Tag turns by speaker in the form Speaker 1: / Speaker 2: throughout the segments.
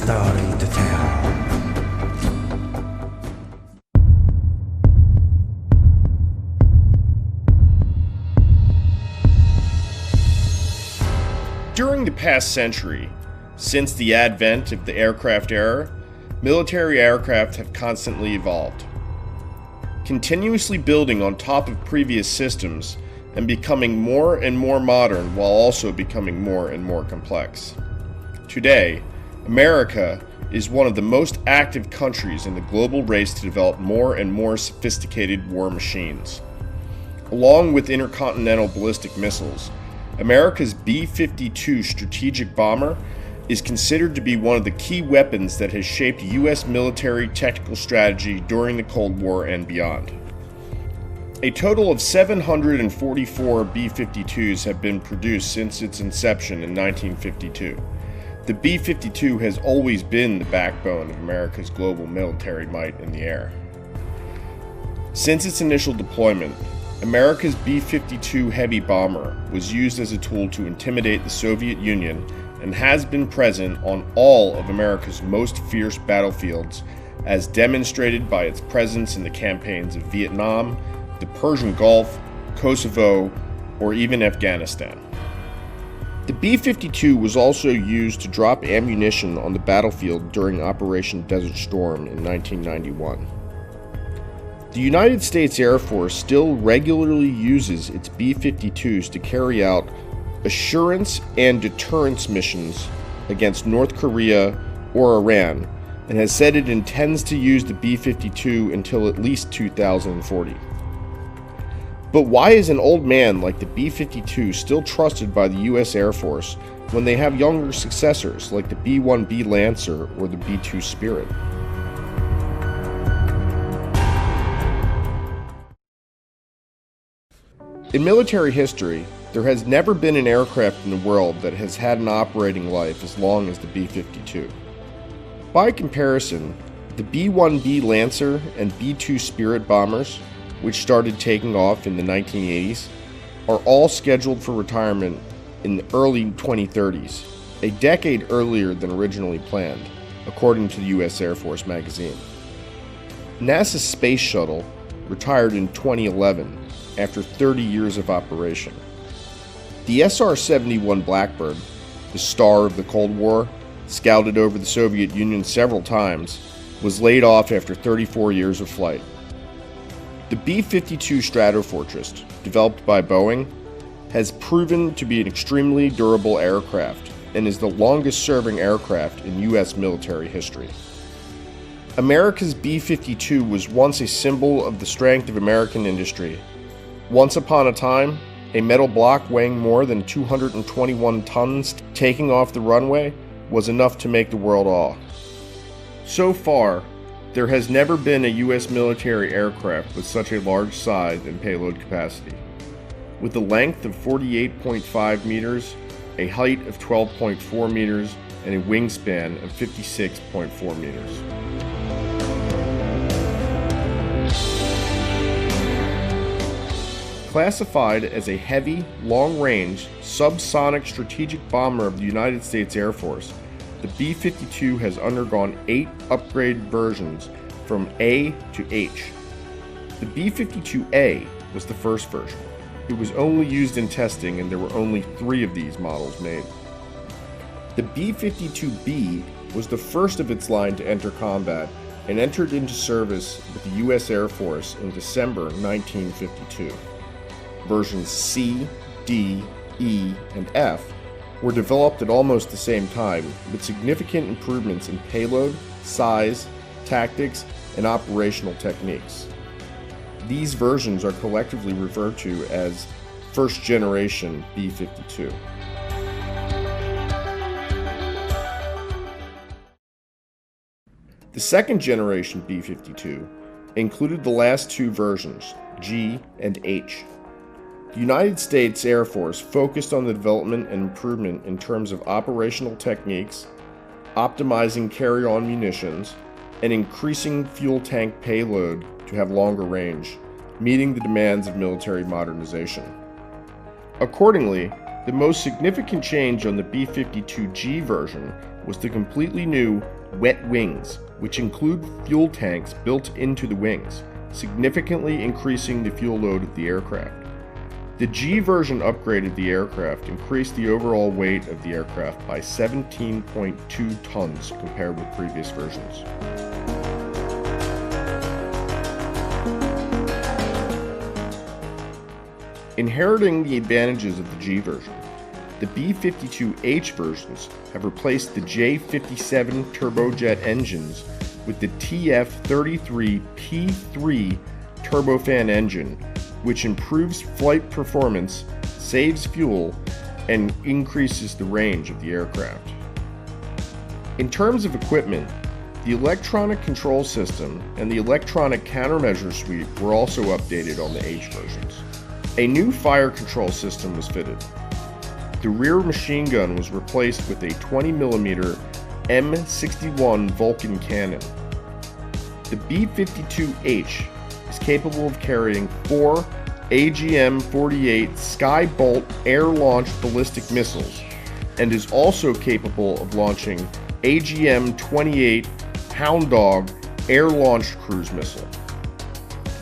Speaker 1: story to tell.
Speaker 2: During the past century, since the advent of the aircraft era, military aircraft have constantly evolved, continuously building on top of previous systems and becoming more and more modern while also becoming more and more complex. Today, America is one of the most active countries in the global race to develop more and more sophisticated war machines. Along with intercontinental ballistic missiles, America's B-52 strategic bomber is considered to be one of the key weapons that has shaped U.S. military tactical strategy during the Cold War and beyond. A total of 744 B-52s have been produced since its inception in 1952. The B-52 has always been the backbone of America's global military might in the air. Since its initial deployment, America's B-52 heavy bomber was used as a tool to intimidate the Soviet Union and has been present on all of America's most fierce battlefields, as demonstrated by its presence in the campaigns of Vietnam, the Persian Gulf, Kosovo, or even Afghanistan. The B-52 was also used to drop ammunition on the battlefield during Operation Desert Storm in 1991. The United States Air Force still regularly uses its B-52s to carry out assurance and deterrence missions against North Korea or Iran, and has said it intends to use the B-52 until at least 2040. But why is an old man like the B-52 still trusted by the U.S. Air Force when they have younger successors like the B-1 B Lancer or the B-2 Spirit? In military history, there has never been an aircraft in the world that has had an operating life as long as the B-52. By comparison, the B-1 B Lancer and B-2 Spirit bombers, which started taking off in the 1980s, are all scheduled for retirement in the early 2030s, a decade earlier than originally planned, according to the U.S. Air Force magazine. NASA's Space Shuttle retired in 2011 after 30 years of operation. The SR-71 Blackbird, the star of the Cold War, scouted over the Soviet Union several times, was laid off after 34 years of flight. The B-52 Stratofortress, developed by Boeing, has proven to be an extremely durable aircraft and is the longest-serving aircraft in U.S. military history. America's B-52 was once a symbol of the strength of American industry. Once upon a time, a metal block weighing more than 221 tons taking off the runway was enough to make the world awe. So far, there has never been a U.S. military aircraft with such a large size and payload capacity. With a length of 48.5 meters, a height of 12.4 meters, and a wingspan of 56.4 meters. Classified as a heavy, long-range, subsonic strategic bomber of the United States Air Force, the B-52 has undergone 8 upgrade versions from A to H. The B-52A was the first version. It was only used in testing, and there were only 3 of these models made. The B-52B was the first of its line to enter combat and entered into service with the U.S. Air Force in December 1952. Versions C, D, E, and F were developed at almost the same time, with significant improvements in payload, size, tactics, and operational techniques. These versions are collectively referred to as first generation B-52. The second generation B-52 included the last 2 versions, G and H. The United States Air Force focused on the development and improvement in terms of operational techniques, optimizing carry-on munitions, and increasing fuel tank payload to have longer range, meeting the demands of military modernization. Accordingly, The most significant change on the B-52G version was the completely new wet wings, which include fuel tanks built into the wings, significantly increasing the fuel load of the aircraft. The G version upgraded the aircraft, increased the overall weight of the aircraft by 17.2 tons compared with previous versions. Inheriting the advantages of the G version, the B-52H versions have replaced the J-57 turbojet engines with the TF-33P3 turbofan engine, which improves flight performance, saves fuel, and increases the range of the aircraft. In terms of equipment, the electronic control system and the electronic countermeasure suite were also updated on the H versions. A new fire control system was fitted. The rear machine gun was replaced with a 20mm M61 Vulcan cannon. The B-52H is capable of carrying 4 AGM-48 Skybolt air-launched ballistic missiles and is also capable of launching AGM-28 Hound Dog air-launched cruise missile.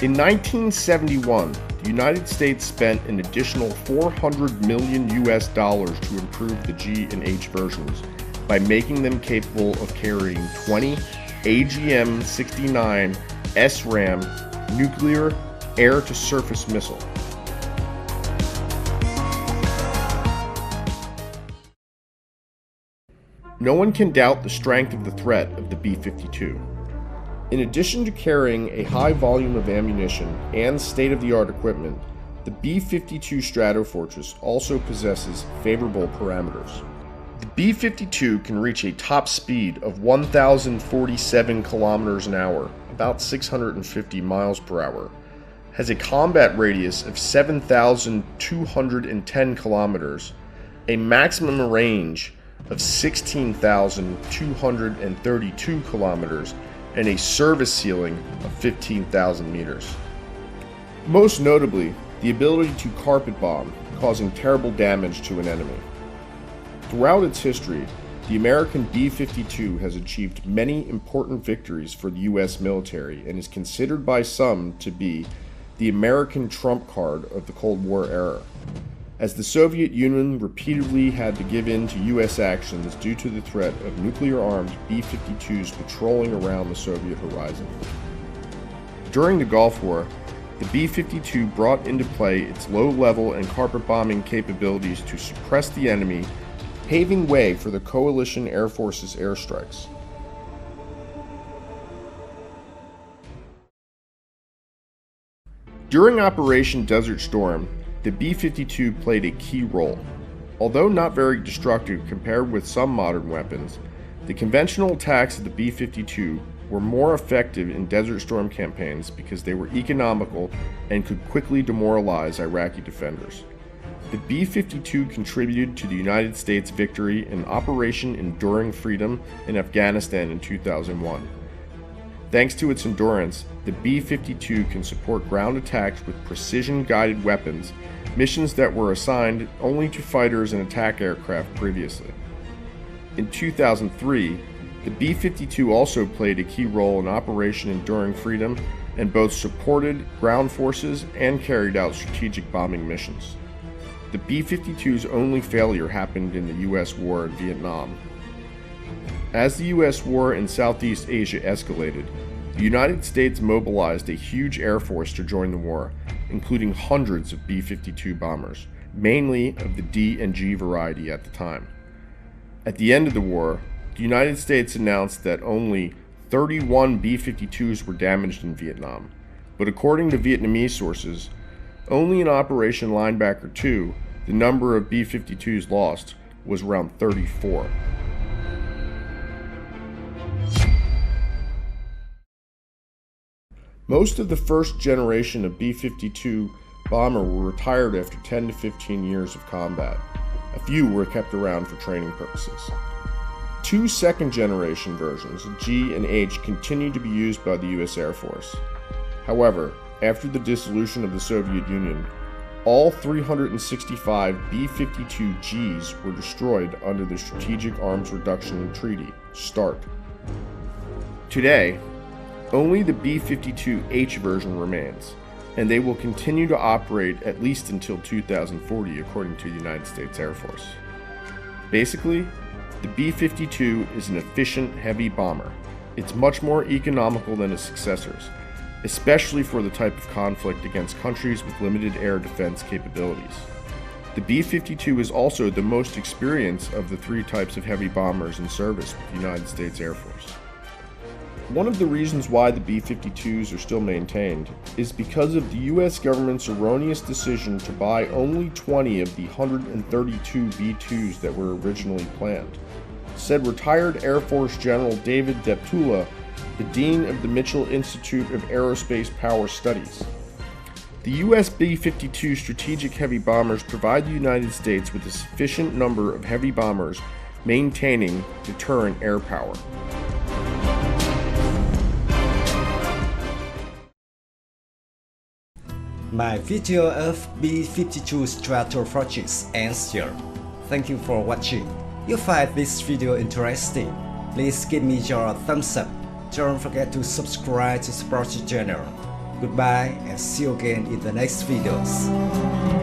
Speaker 2: In 1971, the United States spent an additional $400 million to improve the G and H versions by making them capable of carrying 20 AGM-69 SRAM nuclear air-to-surface missile. No one can doubt the strength of the threat of the B-52. In addition to carrying a high volume of ammunition and state-of-the-art equipment, the B-52 Stratofortress also possesses favorable parameters. The B-52 can reach a top speed of 1,047 kilometers an hour, about 650 miles per hour, has a combat radius of 7,210 kilometers, a maximum range of 16,232 kilometers, and a service ceiling of 15,000 meters. Most notably, the ability to carpet bomb, causing terrible damage to an enemy. Throughout its history, the American B-52 has achieved many important victories for the U.S. military and is considered by some to be the American trump card of the Cold War era, as the Soviet Union repeatedly had to give in to U.S. actions due to the threat of nuclear-armed B-52s patrolling around the Soviet horizon. During the Gulf War, the B-52 brought into play its low-level and carpet bombing capabilities to suppress the enemy, paving way for the coalition air force's airstrikes. During Operation Desert Storm, the B-52 played a key role. Although not very destructive compared with some modern weapons, the conventional attacks of the B-52 were more effective in Desert Storm campaigns because they were economical and could quickly demoralize Iraqi defenders. The B-52 contributed to the United States' victory in Operation Enduring Freedom in Afghanistan in 2001. Thanks to its endurance, the B-52 can support ground attacks with precision-guided weapons, missions that were assigned only to fighters and attack aircraft previously. In 2003, the B-52 also played a key role in Operation Enduring Freedom and both supported ground forces and carried out strategic bombing missions. The B-52's only failure happened in the U.S. war in Vietnam. As the U.S. war in Southeast Asia escalated, the United States mobilized a huge air force to join the war, including hundreds of B-52 bombers, mainly of the D and G variety at the time. At the end of the war, the United States announced that only 31 B-52s were damaged in Vietnam, but according to Vietnamese sources, only in Operation Linebacker 2, the number of B-52s lost was around 34. Most of the first generation of B-52 bomber were retired after 10 to 15 years of combat. A few were kept around for training purposes. Two second-generation versions, G and H, continued to be used by the U.S. Air Force. However, after the dissolution of the Soviet Union, All 365 B-52Gs were destroyed under the Strategic Arms Reduction Treaty, START. Today, only the B-52H version remains, and they will continue to operate at least until 2040 according to the United States Air Force. Basically, the B-52 is an efficient heavy bomber. It's much more economical than its successors, especially for the type of conflict against countries with limited air defense capabilities. The B-52 is also the most experienced of the three types of heavy bombers in service with the United States Air Force. One of the reasons why the B-52s are still maintained is because of the US government's erroneous decision to buy only 20 of the 132 B-2s that were originally planned, said retired Air Force General David Deptula, the Dean of the Mitchell Institute of Aerospace Power Studies. The US B-52 strategic heavy bombers provide the United States with a sufficient number of heavy bombers maintaining deterrent air power.
Speaker 1: My video of B-52 Stratofortress ends here. Thank you for watching. If you find this video interesting, please give me your thumbs up. Don't forget to subscribe to support the channel. Goodbye and see you again in the next videos.